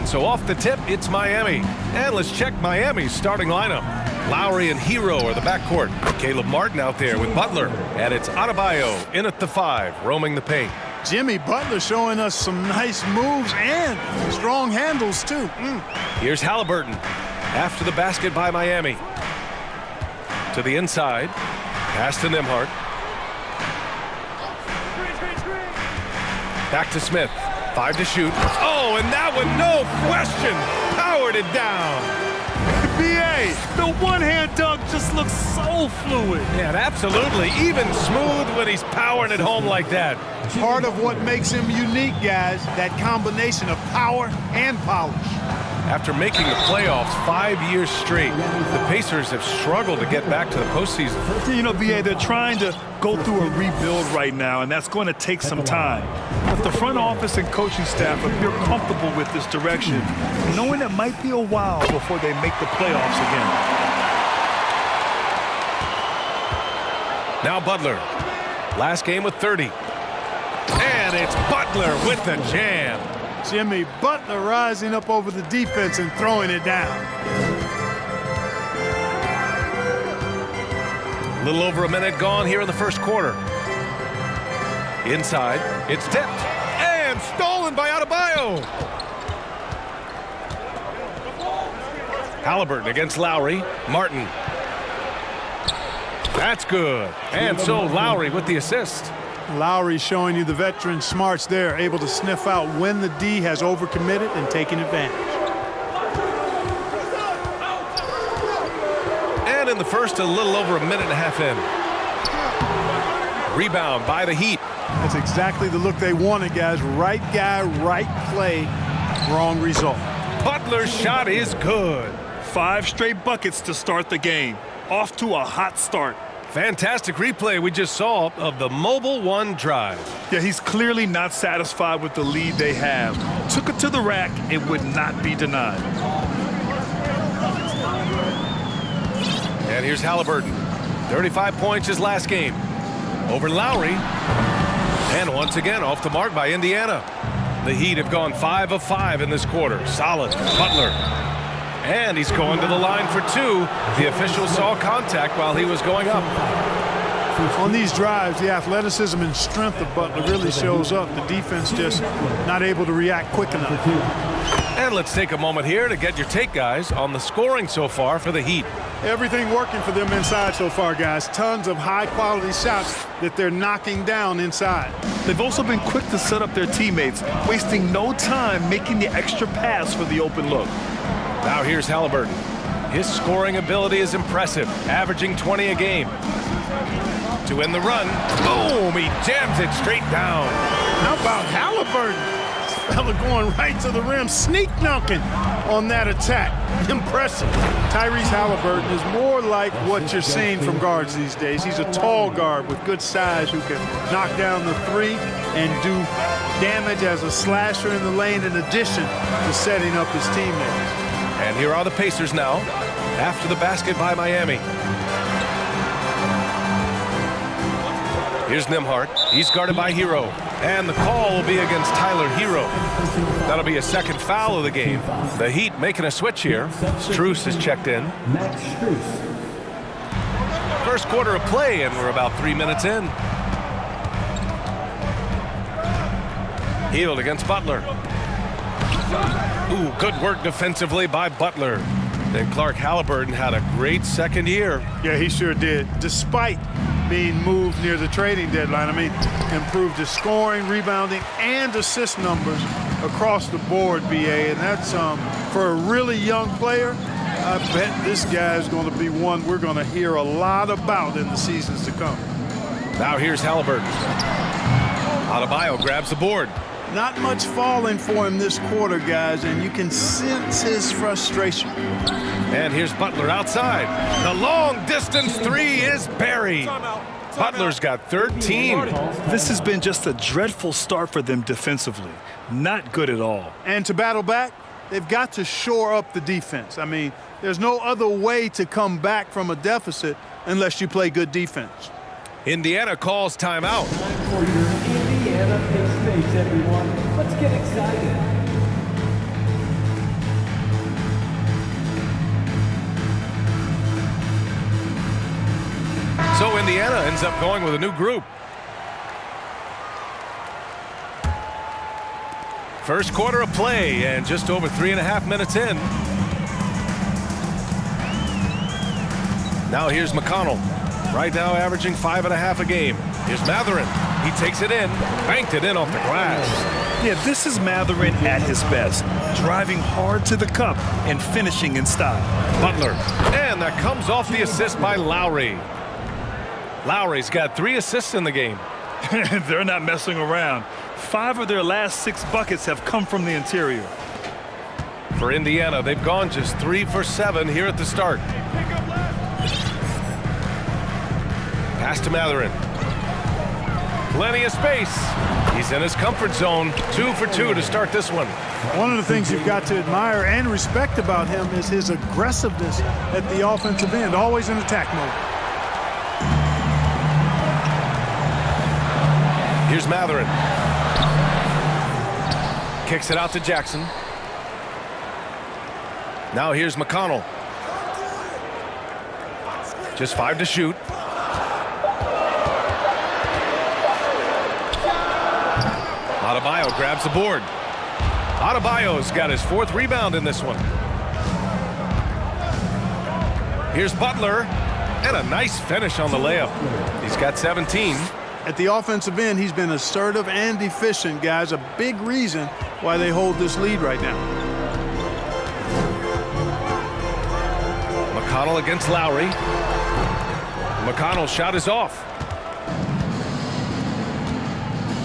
so off the tip, it's Miami. And let's check Miami's starting lineup. Lowry and Hero are the backcourt. Caleb Martin out there with Butler. And it's Adebayo in at the 5, roaming the paint. Jimmy Butler showing us some nice moves and strong handles, too. Here's Haliburton after the basket by Miami. To the inside. Pass to Nembhard. Back to Smith. 5 to shoot. Oh, and that one, no question, powered it down. B.A., the one-hand dunk just looks so fluid. Yeah, absolutely. Even smooth when he's powering it home like that. Part of what makes him unique, guys, that combination of power and polish. After making the playoffs 5 years straight, the Pacers have struggled to get back to the postseason. You know, B.A., they're trying to go through a rebuild right now, and that's going to take some time. But the front office and coaching staff appear comfortable with this direction, knowing it might be a while before they make the playoffs again. Now Butler. Last game with 30. And it's Butler with the jam. Jimmy Butler rising up over the defense and throwing it down. A little over a minute gone here in the first quarter. Inside, it's tipped and stolen by Adebayo. Haliburton against Lowry. Martin. That's good. And so Lowry with the assist. Lowry showing you the veteran smarts there, able to sniff out when the D has overcommitted and taking advantage. And in the first, a little over a minute and a half in. Rebound by the Heat. That's exactly the look they wanted, guys. Right guy, right play, wrong result. Butler's shot is good. 5 straight buckets to start the game. Off to a hot start. Fantastic replay we just saw of the Mobile One drive. Yeah, he's clearly not satisfied with the lead they have. Took it to the rack. It would not be denied. And here's Haliburton. 35 points his last game. Over Lowry. And once again off the mark by Indiana. The Heat have gone 5 of 5 in this quarter. Solid. Butler. And he's going to the line for 2. The official saw contact while he was going up. On these drives, the athleticism and strength of Butler really shows up. The defense just not able to react quick enough. And let's take a moment here to get your take, guys, on the scoring so far for the Heat. Everything working for them inside so far, guys. Tons of high-quality shots that they're knocking down inside. They've also been quick to set up their teammates, wasting no time making the extra pass for the open look. Now here's Haliburton. His scoring ability is impressive, averaging 20 a game. To win the run, boom, he jams it straight down. How about Haliburton? This fella going right to the rim, sneak dunking on that attack. Impressive. Tyrese Haliburton is more like what you're seeing from guards these days. He's a tall guard with good size who can knock down the 3 and do damage as a slasher in the lane in addition to setting up his teammates. And here are the Pacers now, after the basket by Miami. Here's Nembhard. He's guarded by Hero. And the call will be against Tyler Hero. That'll be a second foul of the game. The Heat making a switch here. Strus is checked in. First quarter of play, and we're about 3 minutes in. Hield against Butler. Ooh, good work defensively by Butler. Then Clark Haliburton had a great second year. Yeah, he sure did. Despite being moved near the trading deadline, I mean, improved his scoring, rebounding, and assist numbers across the board, BA. And that's, for a really young player, I bet this guy is going to be one we're going to hear a lot about in the seasons to come. Now here's Haliburton. Adebayo grabs the board. Not much falling for him this quarter, guys, and you can sense his frustration. And here's Butler outside. The long-distance 3 is buried. Butler's got 13. This has been just a dreadful start for them defensively. Not good at all. And to battle back, they've got to shore up the defense. I mean, there's no other way to come back from a deficit unless you play good defense. Indiana calls timeout. Time for your Indiana pick space, everyone. Let's get excited. So Indiana ends up going with a new group. First quarter of play and just over 3.5 minutes in. Now here's McConnell. Right now averaging 5.5 a game. Here's Matherin. He takes it in, banked it in off the glass. Yeah, this is Matherin at his best. Driving hard to the cup and finishing in style. Butler. And that comes off the assist by Lowry. Lowry's got 3 assists in the game. They're not messing around. 5 of their last 6 buckets have come from the interior. For Indiana, they've gone just 3 for 7 here at the start. Pass to Matherin. Plenty of space. He's in his comfort zone. 2 for 2 to start this one. One of the things you've got to admire and respect about him is his aggressiveness at the offensive end, always in attack mode. Here's Matherin. Kicks it out to Jackson. Now here's McConnell. Just 5 to shoot. Adebayo grabs the board. Adebayo's got his 4th rebound in this one. Here's Butler. And a nice finish on the layup. He's got 17. At the offensive end, he's been assertive and efficient, guys. A big reason why they hold this lead right now. McConnell against Lowry. McConnell's shot is off.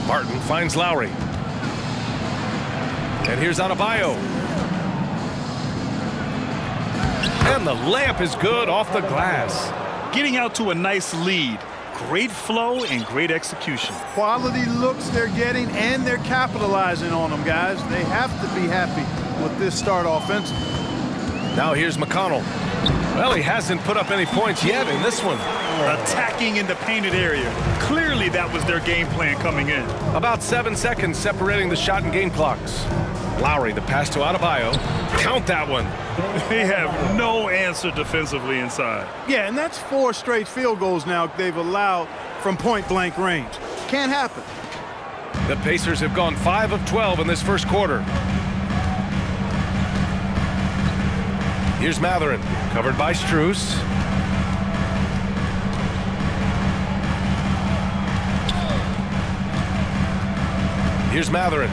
Martin finds Lowry. And here's Adebayo. And the layup is good off the glass. Getting out to a nice lead. Great flow and great execution. Quality looks they're getting, and they're capitalizing on them, guys. They have to be happy with this start offensively. Now here's McConnell. Well, he hasn't put up any points yet in this one. Attacking in the painted area. Clearly that was their game plan coming in. About 7 seconds separating the shot and game clocks. Lowry, the pass to Adebayo. Count that one. They have no answer defensively inside. Yeah, and that's 4 straight field goals now they've allowed from point-blank range. Can't happen. The Pacers have gone 5 of 12 in this first quarter. Here's Matherin, covered by Strus. Here's Matherin.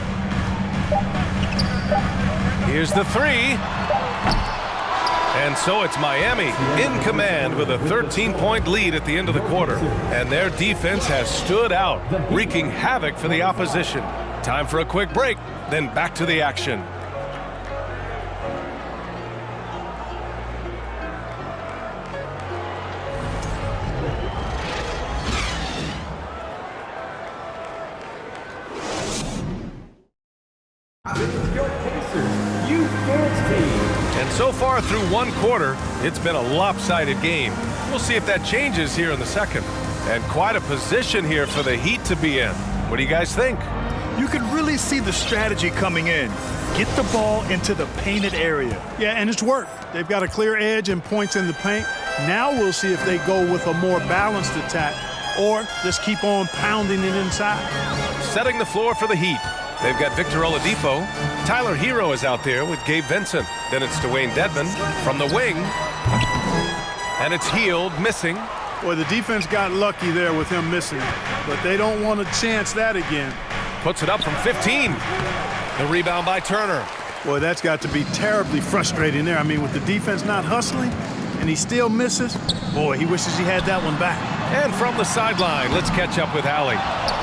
Here's the 3. And so it's Miami in command with a 13-point lead at the end of the quarter. And their defense has stood out, wreaking havoc for the opposition. Time for a quick break, then back to the action. And so far through one quarter, it's been a lopsided game. We'll see if that changes here in the second. And quite a position here for the Heat to be in. What do you guys think? You can really see the strategy coming in. Get the ball into the painted area. Yeah, and it's worked. They've got a clear edge and points in the paint. Now we'll see if they go with a more balanced attack or just keep on pounding it inside. Setting the floor for the Heat. They've got Victor Oladipo. Tyler Hero is out there with Gabe Vincent. Then it's Dwayne Dedmon from the wing. And it's Hield missing. Boy, the defense got lucky there with him missing, but they don't want to chance that again. Puts it up from 15. The rebound by Turner. Boy, that's got to be terribly frustrating there. I mean, with the defense not hustling and he still misses, boy, he wishes he had that one back. And from the sideline, let's catch up with Allie.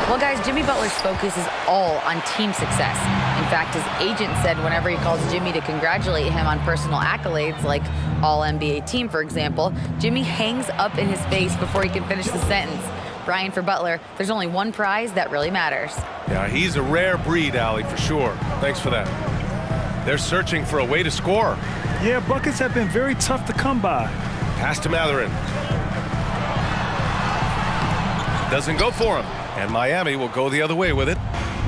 Well, guys, Jimmy Butler's focus is all on team success. In fact, his agent said whenever he calls Jimmy to congratulate him on personal accolades, like All-NBA team, for example, Jimmy hangs up in his face before he can finish the sentence. Brian, for Butler, there's only one prize that really matters. Yeah, he's a rare breed, Allie, for sure. Thanks for that. They're searching for a way to score. Yeah, buckets have been very tough to come by. Pass to Matherin. Doesn't go for him. And Miami will go the other way with it.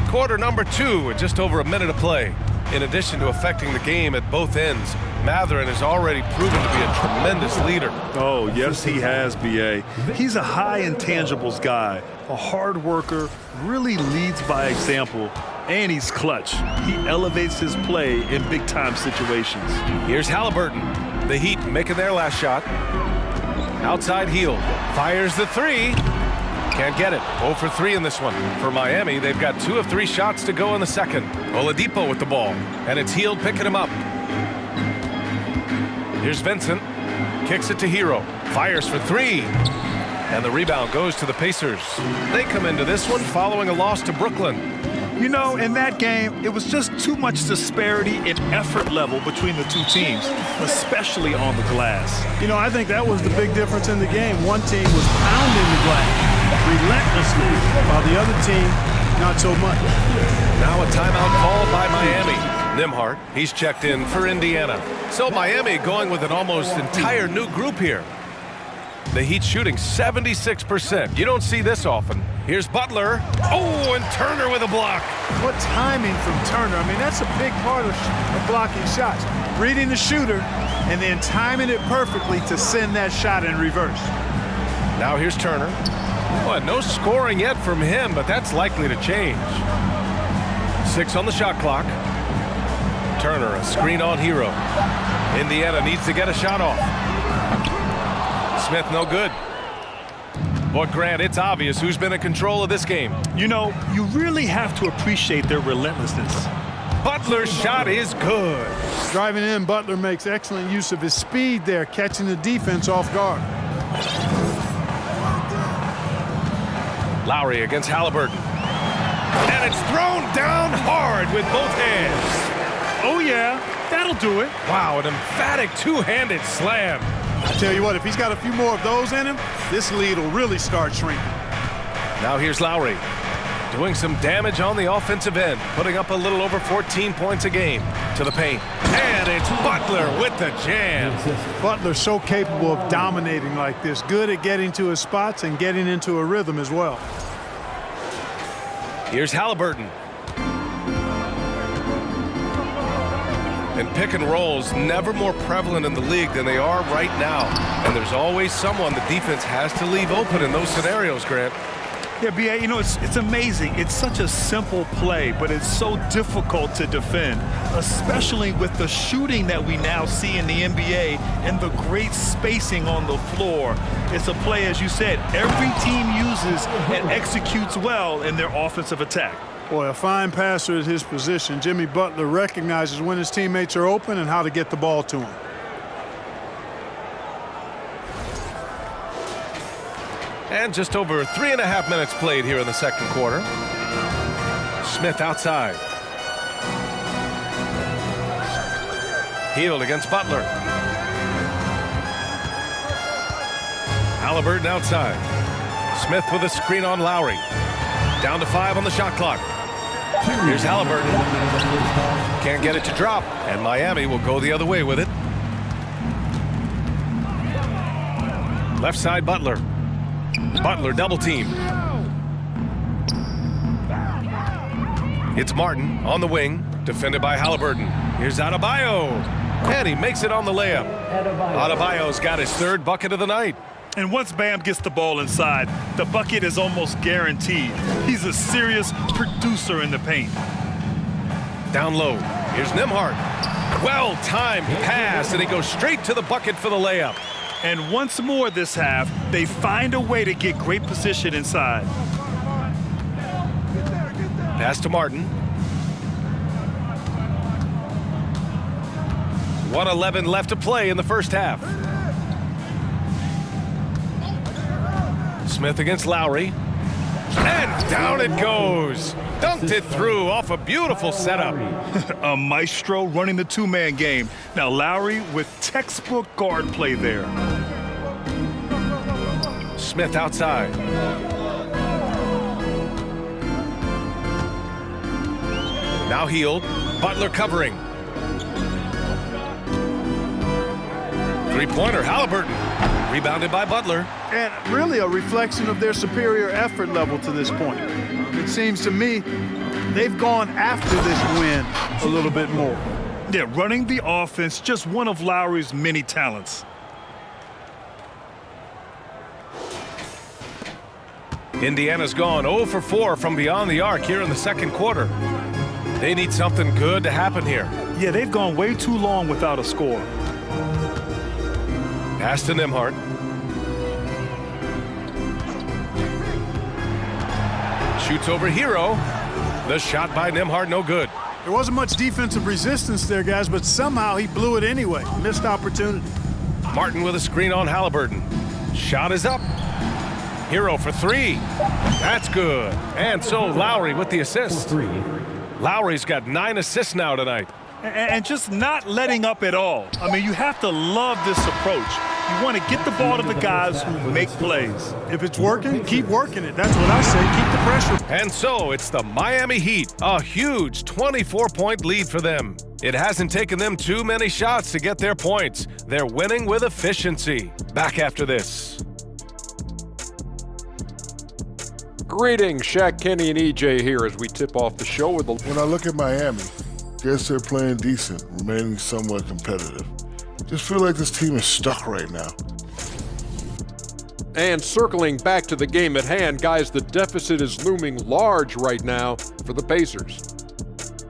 Quarter number 2 with just over a minute of play. In addition to affecting the game at both ends, Matherin has already proven to be a tremendous leader. Oh, yes, he has, B.A. He's a high intangibles guy, a hard worker, really leads by example, and he's clutch. He elevates his play in big-time situations. Here's Haliburton. The Heat making their last shot. Outside heel. Fires the three. Can't get it. 0 for 3 in this one. For Miami, they've got 2 of 3 shots to go in the second. Oladipo with the ball. And it's Hield picking him up. Here's Vincent. Kicks it to Hero. Fires for 3. And the rebound goes to the Pacers. They come into this one following a loss to Brooklyn. You know, in that game, it was just too much disparity in effort level between the two teams, especially on the glass. You know, I think that was the big difference in the game. One team was pounding the glass relentlessly, while the other team, not so much. Now a timeout called by Miami. Nembhard, he's checked in for Indiana. So Miami going with an almost entire new group here. The Heat shooting 76%. You don't see this often. Here's Butler. Oh, and Turner with a block. What timing from Turner. I mean, that's a big part of blocking shots. Reading the shooter and then timing it perfectly to send that shot in reverse. Now here's Turner. Well, no scoring yet from him, but that's likely to change. 6 on the shot clock. Turner, a screen on Hero. Indiana needs to get a shot off. Smith, no good. But Grant, it's obvious who's been in control of this game. You know, you really have to appreciate their relentlessness. Butler's shot is good. Driving in, Butler makes excellent use of his speed there, catching the defense off guard. Lowry against Haliburton. And it's thrown down hard with both hands. Oh, yeah, that'll do it. Wow, an emphatic two-handed slam. I tell you what, if he's got a few more of those in him, this lead will really start shrinking. Now here's Lowry. Doing some damage on the offensive end, putting up a little over 14 points a game to the paint. And it's Butler with the jam. Butler's so capable of dominating like this, good at getting to his spots and getting into a rhythm as well. Here's Haliburton. And pick and rolls never more prevalent in the league than they are right now. And there's always someone the defense has to leave open in those scenarios, Grant. Yeah, B.A., you know, it's amazing. It's such a simple play, but it's so difficult to defend, especially with the shooting that we now see in the NBA and the great spacing on the floor. It's a play, as you said, every team uses and executes well in their offensive attack. Boy, a fine passer at his position. Jimmy Butler recognizes when his teammates are open and how to get the ball to him. And just over 3.5 minutes played here in the second quarter. Smith outside. Hield against Butler. Haliburton outside. Smith with a screen on Lowry. Down to 5 on the shot clock. Here's Haliburton. Can't get it to drop, and Miami will go the other way with it. Left side, Butler. Butler double team. It's Martin on the wing, defended by Haliburton. Here's Adebayo, and he makes it on the layup. Adebayo's got his 3rd bucket of the night. And once Bam gets the ball inside, the bucket is almost guaranteed. He's a serious producer in the paint. Down low, here's Nembhard. Well-timed pass, and he goes straight to the bucket for the layup. And once more this half, they find a way to get great position inside. Pass to Martin. 1:11 left to play in the first half. Smith against Lowry. And down it goes. Dunked it through off a beautiful setup. A maestro running the two-man game. Now Lowry with textbook guard play there. Smith outside. Now Hield. Butler covering. Three-pointer, Haliburton. Rebounded by Butler. And really a reflection of their superior effort level to this point. It seems to me they've gone after this win a little bit more. Yeah, running the offense, just one of Lowry's many talents. Indiana's gone 0 for 4 from beyond the arc here in the second quarter. They need something good to happen here. Yeah, they've gone way too long without a score. Pass to Nembhard. Shoots over Hero. The shot by Nembhard, no good. There wasn't much defensive resistance there, guys, but somehow he blew it anyway. Missed opportunity. Martin with a screen on Haliburton. Shot is up. Hero for 3. That's good. And so Lowry with the assist. Lowry's got 9 assists now tonight. And just not letting up at all. I mean, you have to love this approach. You want to get the ball to the guys who make plays. If it's working, keep working it. That's what I say. Keep the pressure. And so it's the Miami Heat, a huge 24-point lead for them. It hasn't taken them too many shots to get their points. They're winning with efficiency. Back after this. Greetings, Shaq, Kenny, and EJ here as we tip off the show with the... When I look at Miami, guess they're playing decent, remaining somewhat competitive. Just feel like this team is stuck right now. And circling back to the game at hand, guys, the deficit is looming large right now for the Pacers.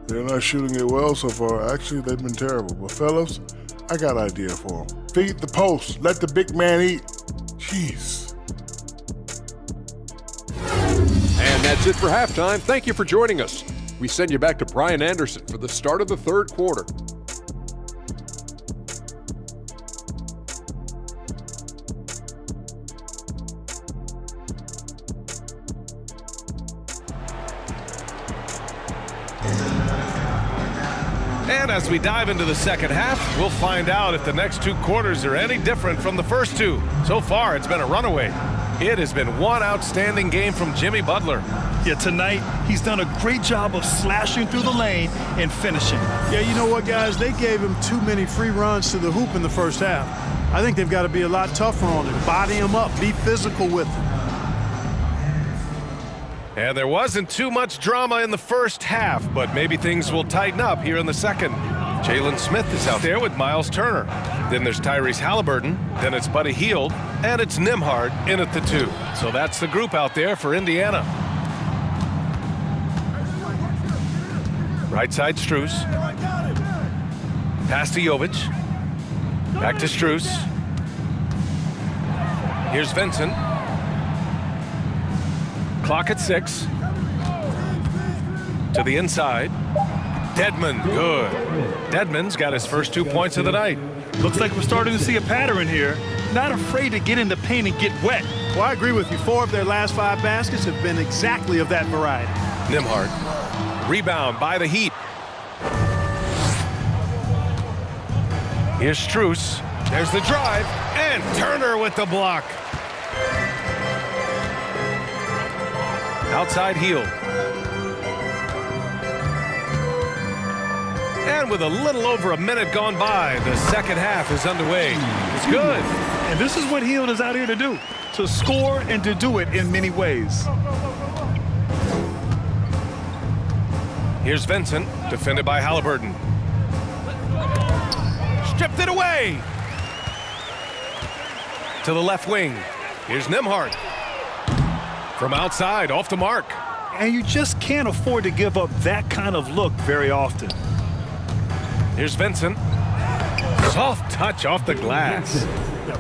They're not shooting it well so far. Actually, they've been terrible. But fellas, I got an idea for them. Feed the post. Let the big man eat. Jeez. And that's it for halftime. Thank you for joining us. We send you back to Brian Anderson for the start of the third quarter. And as we dive into the second half, we'll find out if the next 2 quarters are any different from the first 2. So far, it's been a runaway. It has been one outstanding game from Jimmy Butler. Yeah, tonight, he's done a great job of slashing through the lane and finishing. Yeah, you know what, guys? They gave him too many free runs to the hoop in the first half. I think they've got to be a lot tougher on him. Body him up. Be physical with him. And there wasn't too much drama in the first half, but maybe things will tighten up here in the second. Jalen Smith is out there with Miles Turner. Then there's Tyrese Haliburton. Then it's Buddy Hield. And it's Nembhard in at the 2. So that's the group out there for Indiana. Right side, Strus. Pass to Jovic. Back to Strus. Here's Vincent. Clock at 6. To the inside. Dedmon, good. Dedmon's got his first 2 points of the night. Looks like we're starting to see a pattern here. Not afraid to get in the paint and get wet. Well, I agree with you. 4 of their last 5 baskets have been exactly of that variety. Nembhard. Rebound by the Heat. Here's Strus. There's the drive. And Turner with the block. Outside Hield. And with a little over a minute gone by, the second half is underway. It's good. And this is what Hield is out here to do, to score and to do it in many ways. Here's Vincent, defended by Haliburton. Stripped it away. To the left wing. Here's Nembhard. From outside, off the mark. And you just can't afford to give up that kind of look very often. Here's Vincent. Soft touch off the glass.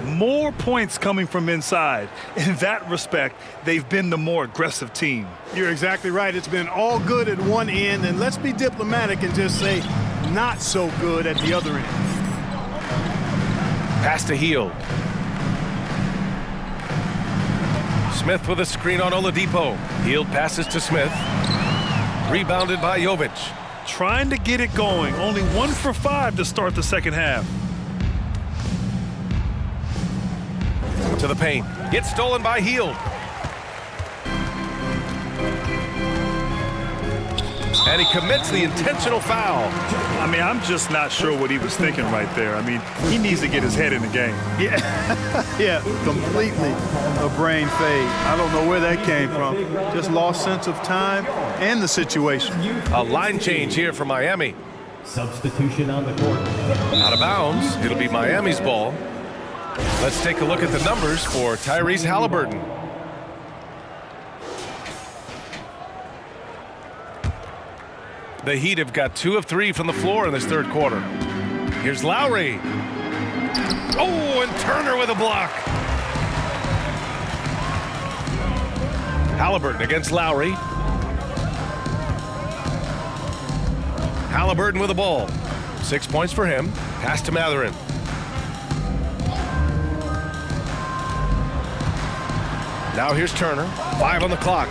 More points coming from inside. In that respect, they've been the more aggressive team. You're exactly right. It's been all good at one end, and let's be diplomatic and just say not so good at the other end. Pass to Hield. Smith with a screen on Oladipo. Hield passes to Smith. Rebounded by Jovic. Trying to get it going. Only 1 for 5 to start the second half. To the paint. Gets stolen by Hield. And he commits the intentional foul. I mean, I'm just not sure what he was thinking right there. I mean, he needs to get his head in the game. Yeah, completely a brain fade. I don't know where that came from. Just lost sense of time and the situation. A line change here for Miami. Substitution on the court. Out of bounds. It'll be Miami's ball. Let's take a look at the numbers for Tyrese Haliburton. The Heat have got 2 of 3 from the floor in this third quarter. Here's Lowry. Oh, and Turner with a block. Haliburton against Lowry. Haliburton with the ball. 6 points for him. Pass to Mathurin. Now here's Turner. 5 on the clock.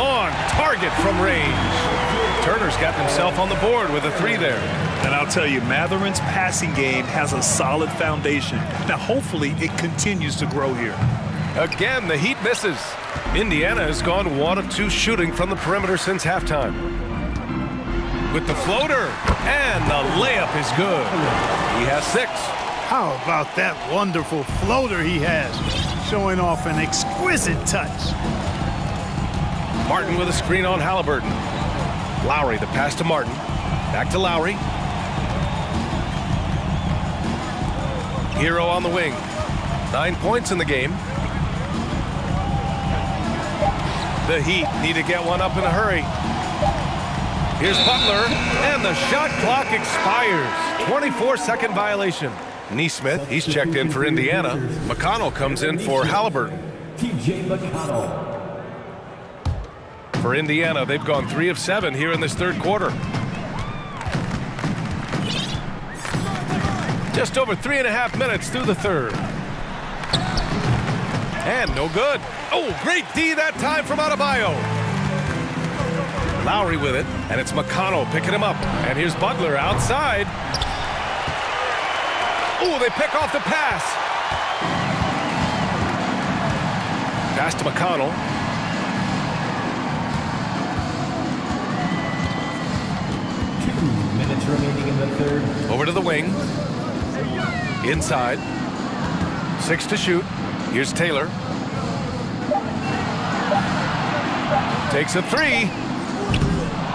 On target from range. Turner's got himself on the board with a 3 there. And I'll tell you, Mathurin's passing game has a solid foundation. Now, hopefully, it continues to grow here. Again, the Heat misses. Indiana has gone 1 of 2 shooting from the perimeter since halftime. With the floater, and the layup is good. He has 6. How about that wonderful floater he has, showing off an exquisite touch. Martin with a screen on Haliburton. Lowry, the pass to Martin. Back to Lowry. Hero on the wing. 9 points in the game. The Heat need to get one up in a hurry. Here's Butler, and the shot clock expires. 24-second violation. Neesmith, he's checked in for Indiana. McConnell comes in for Haliburton. TJ McConnell. For Indiana, they've gone 3 of 7 here in this third quarter. Just over 3.5 minutes through the third. And no good. Oh, great D that time from Adebayo. Lowry with it, and it's McConnell picking him up. And here's Butler outside. Oh, they pick off the pass. Pass to McConnell. Minutes remaining in the third. Over to the wing. Inside. 6 to shoot. Here's Taylor. Takes a 3.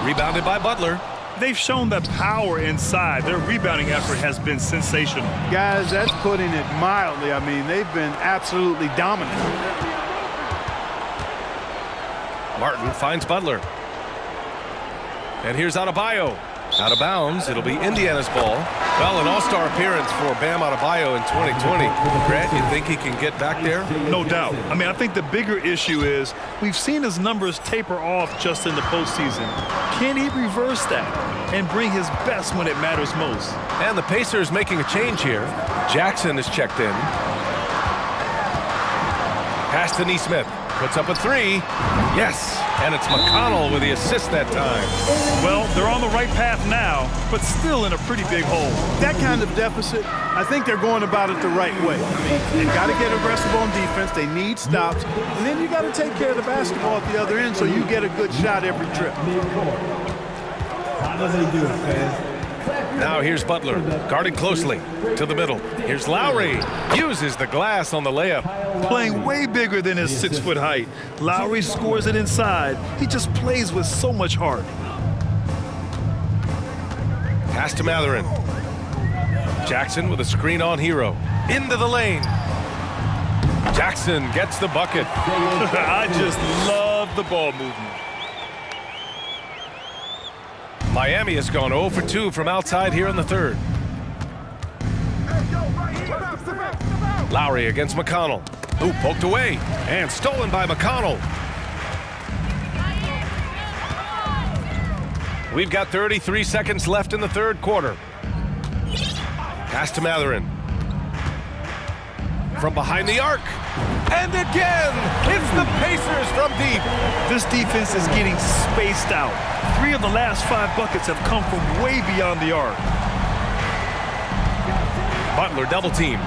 Rebounded by Butler. They've shown the power inside. Their rebounding effort has been sensational. Guys, that's putting it mildly. I mean, they've been absolutely dominant. Martin finds Butler. And here's Adebayo. Out of bounds. It'll be Indiana's ball. Well, an all-star appearance for Bam Adebayo in 2020. Grant, you think he can get back there? No doubt. I mean, I think the bigger issue is we've seen his numbers taper off just in the postseason. Can he reverse that and bring his best when it matters most? And the Pacers making a change here. Jackson is checked in. Pass to Neesmith. Puts up a 3. Yes. And it's McConnell with the assist that time. Well, they're on the right path now, but still in a pretty big hole. That kind of deficit, I think they're going about it the right way. I mean, they've got to get aggressive on defense. They need stops. And then you got to take care of the basketball at the other end so you get a good shot every trip. How does he do it, fans? Now here's Butler, guarded closely to the middle. Here's Lowry, uses the glass on the layup. Playing way bigger than his 6-foot height. Lowry scores it inside. He just plays with so much heart. Pass to Mathurin. Jackson with a screen on Hero. Into the lane. Jackson gets the bucket. I just love the ball movement. Miami has gone 0 for 2 from outside here in the third. Lowry against McConnell. Ooh, poked away and stolen by McConnell. We've got 33 seconds left in the third quarter. Pass to Mathurin. From behind the arc. And again, it's the Pacers from deep. This defense is getting spaced out. 3 of the last 5 buckets have come from way beyond the arc. Butler double team.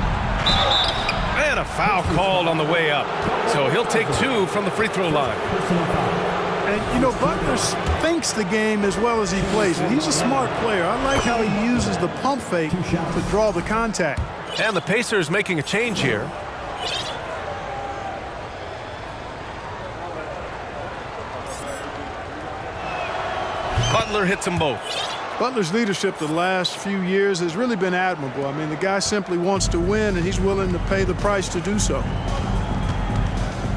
And a foul called on the way up. So he'll take 2 from the free throw line. And, you know, Butler thinks the game as well as he plays it. He's a smart player. I like how he uses the pump fake to draw the contact. And the Pacers making a change here. Butler hits them both. Butler's leadership the last few years has really been admirable. I mean, the guy simply wants to win, and he's willing to pay the price to do so.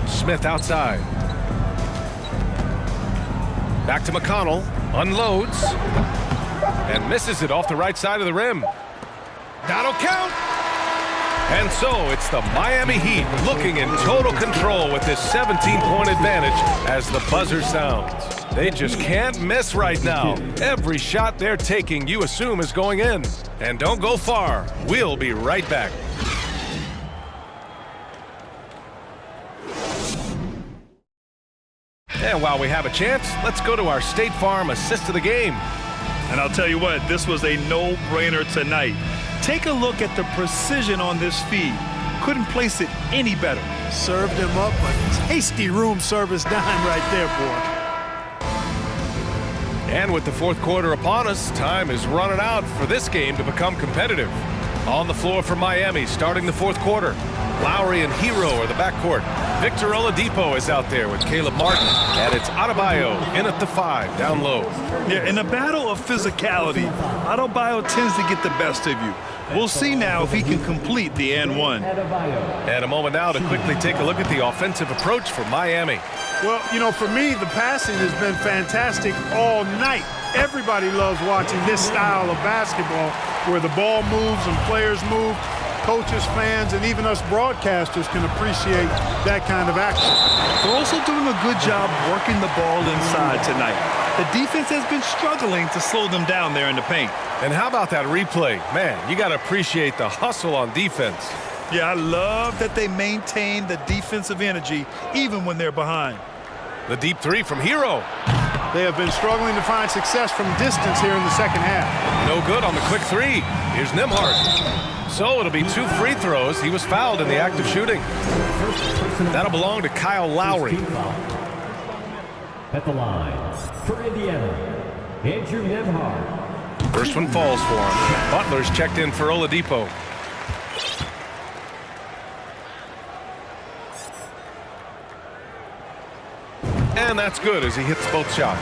Smith outside. Back to McConnell. Unloads. And misses it off the right side of the rim. That'll count. And so it's the Miami Heat looking in total control with this 17-point advantage as the buzzer sounds. They just can't miss right now. Every shot they're taking, you assume, is going in. And don't go far. We'll be right back. And while we have a chance, let's go to our State Farm assist of the game. And I'll tell you what, this was a no-brainer tonight. Take a look at the precision on this feed. Couldn't place it any better. Served him up a tasty room service dime right there, boy. And with the fourth quarter upon us, time is running out for this game to become competitive. On the floor for Miami, starting the fourth quarter, Lowry and Hero are the backcourt. Victor Oladipo is out there with Caleb Martin, and it's Adebayo in at the 5, down low. Yeah, in a battle of physicality, Adebayo tends to get the best of you. We'll see now if he can complete the and one. And a moment now to quickly take a look at the offensive approach for Miami. Well, you know, for me, the passing has been fantastic all night. Everybody loves watching this style of basketball where the ball moves and players move. Coaches, fans, and even us broadcasters can appreciate that kind of action. They're also doing a good job working the ball inside tonight. The defense has been struggling to slow them down there in the paint. And how about that replay? Man, you got to appreciate the hustle on defense. Yeah, I love that they maintain the defensive energy even when they're behind. The deep 3 from Hero. They have been struggling to find success from distance here in the second half. No good on the quick 3. Here's Nembhard. So it'll be 2 free throws. He was fouled in the act of shooting. That'll belong to Kyle Lowry. At the line for Indiana, Andrew Nembhard. First one falls for him. Butler's checked in for Oladipo. And that's good as he hits both shots.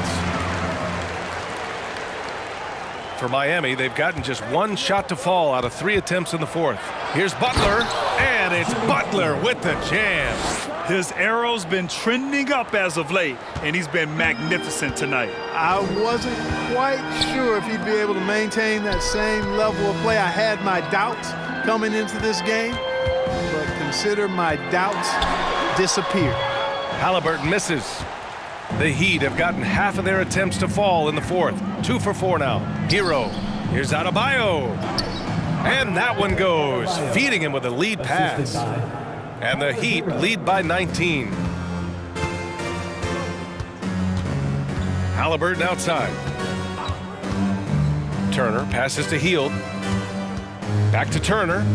For Miami, they've gotten just 1 shot to fall out of 3 attempts in the fourth. Here's Butler, and it's Butler with the jam. His arrow's been trending up as of late, and he's been magnificent tonight. I wasn't quite sure if he'd be able to maintain that same level of play. I had my doubts coming into this game, but consider my doubts disappeared. Haliburton misses. The Heat have gotten half of their attempts to fall in the fourth. 2 for 4 now. Hero. Here's Adebayo. And that one goes, feeding him with a lead pass. And the Heat lead by 19. Haliburton outside. Turner passes to Hield. Back to Turner.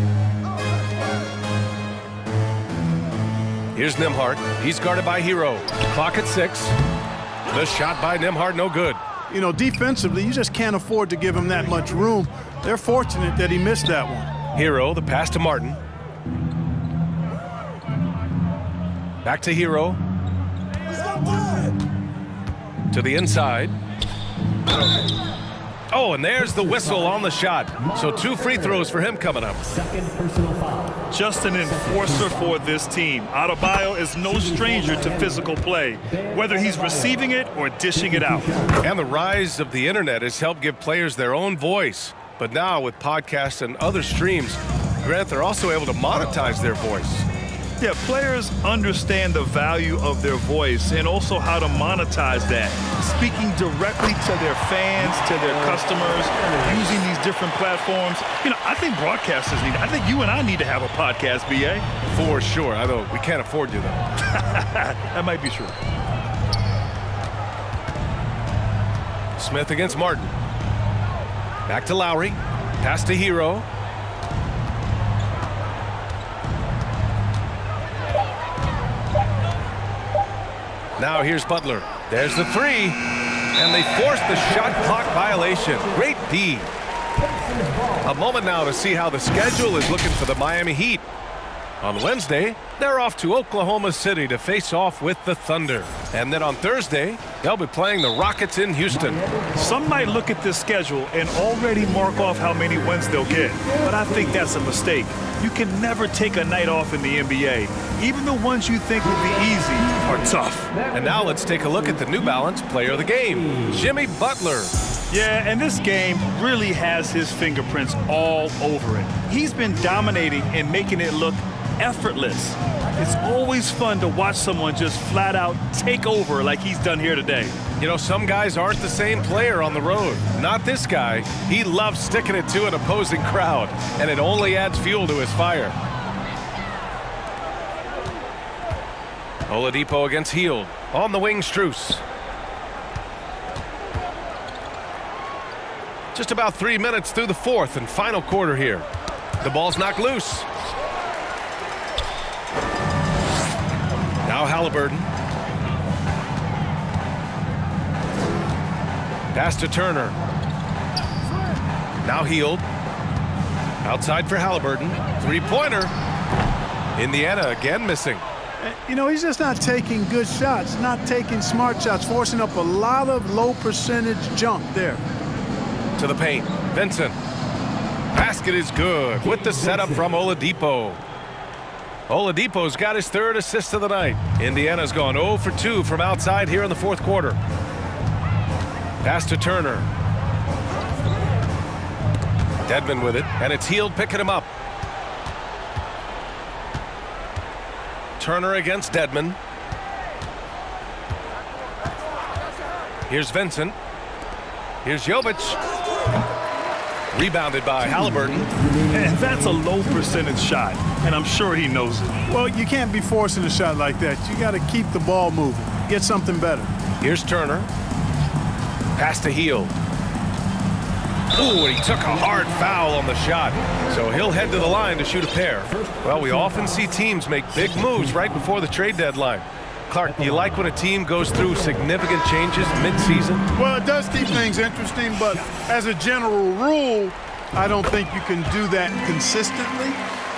Here's Nembhard. He's guarded by Hero. Clock at 6. The shot by Nembhard, no good. You know, defensively, you just can't afford to give him that much room. They're fortunate that he missed that one. Hero, the pass to Martin. Back to Hero. To the inside. Oh, and there's the whistle on the shot. So 2 free throws for him coming up. Second personal foul. Just an enforcer for this team. Adebayo is no stranger to physical play, whether he's receiving it or dishing it out. And the rise of the internet has helped give players their own voice. But now with podcasts and other streams, Grant, they're also able to monetize their voice. Yeah, players understand the value of their voice and also how to monetize that. Speaking directly to their fans, to their customers, using these different platforms. You know, I think broadcasters I think you and I need to have a podcast, BA. For sure. I know we can't afford you, though. That might be true. Smith against Martin. Back to Lowry. Pass to Hero. Now here's Butler. There's the 3. And they force the shot clock violation. Great D. A moment now to see how the schedule is looking for the Miami Heat. On Wednesday, they're off to Oklahoma City to face off with the Thunder. And then on Thursday, they'll be playing the Rockets in Houston. Some might look at this schedule and already mark off how many wins they'll get, but I think that's a mistake. You can never take a night off in the NBA. Even the ones you think will be easy are tough. And now let's take a look at the New Balance player of the game, Jimmy Butler. Yeah, and this game really has his fingerprints all over it. He's been dominating and making it look effortless. It's always fun to watch someone just flat out take over like he's done here today. You know, some guys aren't the same player on the road. Not this guy. He loves sticking it to an opposing crowd, and it only adds fuel to his fire. Oladipo against Hield. On the wing, Strus. Just about 3 minutes through the fourth and final quarter here. The ball's knocked loose. Now Haliburton. Pass to Turner. Now Hield. Outside for Haliburton. Three-pointer. Indiana again missing. You know, he's just not taking good shots, not taking smart shots, forcing up a lot of low percentage jump there. To the paint. Vincent. Basket is good with the setup from Oladipo. Oladipo's got his third assist of the night. Indiana's gone 0 for 2 from outside here in the fourth quarter. Pass to Turner. Dedmon with it, and it's Hield picking him up. Turner against Dedmon. Here's Vincent. Here's Jovic. Rebounded by Haliburton. And that's a low percentage shot, and I'm sure he knows it. Well, you can't be forcing a shot like that. You got to keep the ball moving, get something better. Here's Turner. Pass to Hield. Ooh, and he took a hard foul on the shot. So he'll head to the line to shoot a pair. Well, we often see teams make big moves right before the trade deadline. Clark, you like when a team goes through significant changes mid-season? Well, it does keep things interesting, but as a general rule, I don't think you can do that consistently.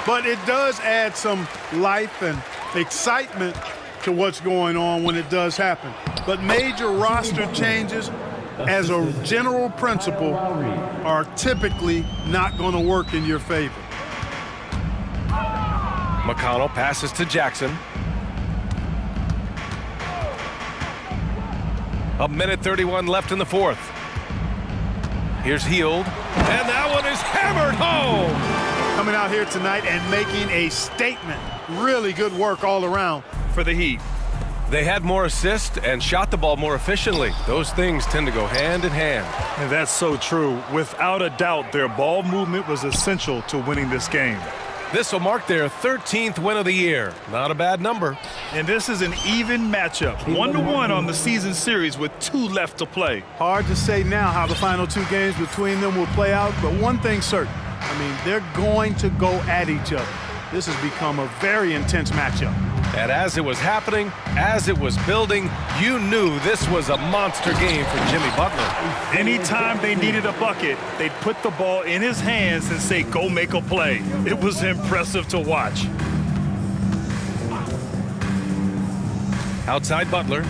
But it does add some life and excitement to what's going on when it does happen. But major roster changes, as a general principle, are typically not going to work in your favor. McConnell passes to Jackson. A minute 31 left in the fourth. Here's Hield, and that one is hammered home. Coming out here tonight and making a statement. Really good work all around For the Heat. They had more assists and shot the ball more efficiently. Those things tend to go hand in hand. And that's so true. Without a doubt, their ball movement was essential to winning this game. This will mark their 13th win of the year. Not a bad number. And this is an even matchup, 1-1 on the season series with 2 left to play. Hard to say now how the final 2 games between them will play out, but one thing's certain. I mean, they're going to go at each other. This has become a very intense matchup. And as it was happening, as it was building, you knew this was a monster game for Jimmy Butler. Anytime they needed a bucket, they'd put the ball in his hands and say, go make a play. It was impressive to watch. Outside Butler.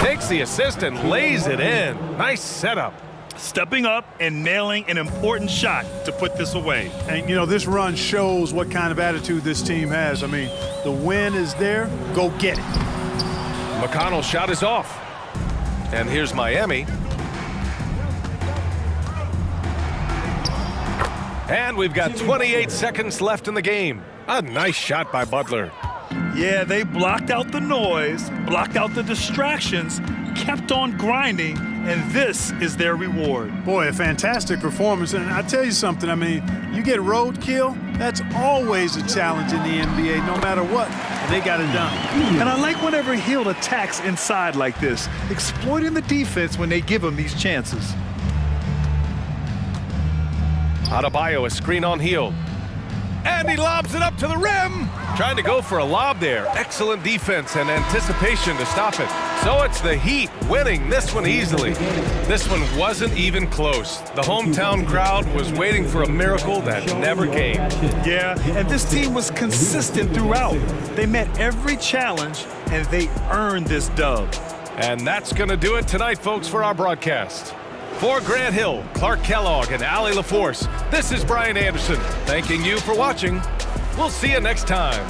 Takes the assist and lays it in. Nice setup. Stepping up and nailing an important shot to put this away. And, you know, this run shows what kind of attitude this team has. I mean, the win is there. Go get it. McConnell's shot is off. And here's Miami. And we've got 28 seconds left in the game. A nice shot by Butler. Yeah, they blocked out the noise, blocked out the distractions, kept on grinding, and this is their reward. Boy, a fantastic performance. And I tell you something, I mean, you get roadkill, that's always a challenge in the NBA, no matter what. They got it done. And I like whenever Hield attacks inside like this, exploiting the defense when they give him these chances. Adebayo, a screen on Hield. And he lobs it up to the rim. Trying to go for a lob there. Excellent defense and anticipation to stop it. So it's the Heat winning this one easily. This one wasn't even close. The hometown crowd was waiting for a miracle that never came. Yeah, and this team was consistent throughout. They met every challenge, and they earned this dub. And that's going to do it tonight, folks, for our broadcast. For Grant Hill, Clark Kellogg, and Allie LaForce, this is Brian Anderson, thanking you for watching. We'll see you next time.